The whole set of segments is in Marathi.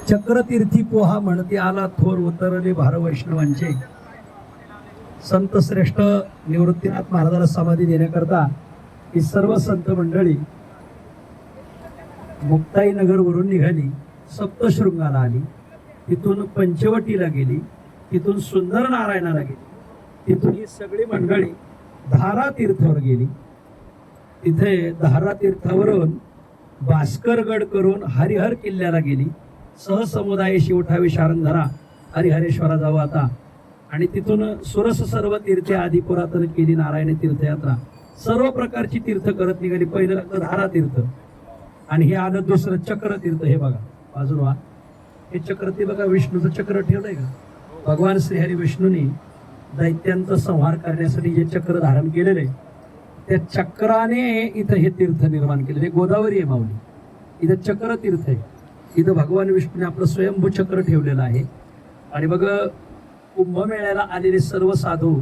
चक्रतीर्थी पोहा म्हणते आला थोर उतरले भार वैष्णवांचे. संत श्रेष्ठ निवृत्तीनाथ महाराजाला समाधी देण्याकरता ही सर्व संत मंडळी मुक्ताई नगर वरून निघाली, सप्तशृंगाला आली, तिथून पंचवटीला गेली, तिथून सुंदर नारायणाला गेली, तिथून ही सगळी मंडळी धारा तीर्थावर गेली. तिथे धारा तीर्थावरून भास्करगड करून हरिहर किल्ल्याला गेली. सहसमुदाय शिवठावी शारंगधरा हरिहरेश्वरा जाऊ आता. आणि तिथून सुरस सर्व तीर्थे आदी पुरातन केली नारायणी तीर्थयात्रा. सर्व प्रकारची तीर्थ करत निघाली. पहिलं लागतं धारा तीर्थ आणि हे आलं दुसरं चक्र तीर्थ. हे बघा बाजूला हे चक्र, ते बघा विष्णूचं चक्र ठेवलंय का. भगवान श्रीहरी विष्णूंनी दैत्यांचा संहार करण्यासाठी जे चक्र धारण केलेले त्या चक्राने इथं हे तीर्थ निर्माण केलेले. गोदावरी आहे माऊली, इथं चक्र तीर्थ आहे. इथं भगवान विष्णूने आपलं स्वयंभू चक्र ठेवलेलं आहे. आणि बघ कुंभमेळ्याला आलेले सर्व साधू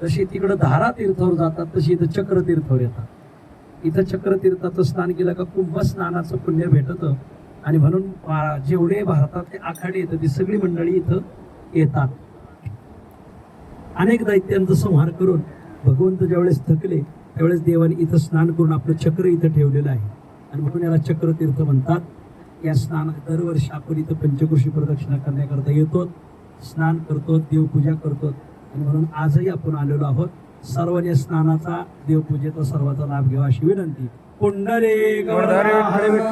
जशी तिकडं धारा तीर्थावर जातात तशी इथं चक्र तीर्थावर येतात. इथं चक्र तीर्थाचं स्नान केलं का कुंभ स्नानाचं पुण्य भेटतं. आणि म्हणून जेवढे भारतातले आखाडे येतात ती सगळी मंडळी इथं येतात. अनेक दैत्यांचा संहार करून भगवंत ज्यावेळेस थकले त्यावेळेस देवाने इथं स्नान करून आपलं चक्र इथं ठेवलेलं आहे. आणि म्हणून याला चक्र तीर्थ म्हणतात. या स्नानात दरवर्षी आपण इथं पंचकृषी प्रदक्षिणा करण्याकरता येतो, स्नान करतो, देवपूजा करतो. आणि म्हणून आजही आपण आलेलो आहोत. सर्वांनी स्नानाचा देवपूजेचा सर्वांचा लाभ घ्यावा अशी विनंती. पुंडलिक वरदा हरी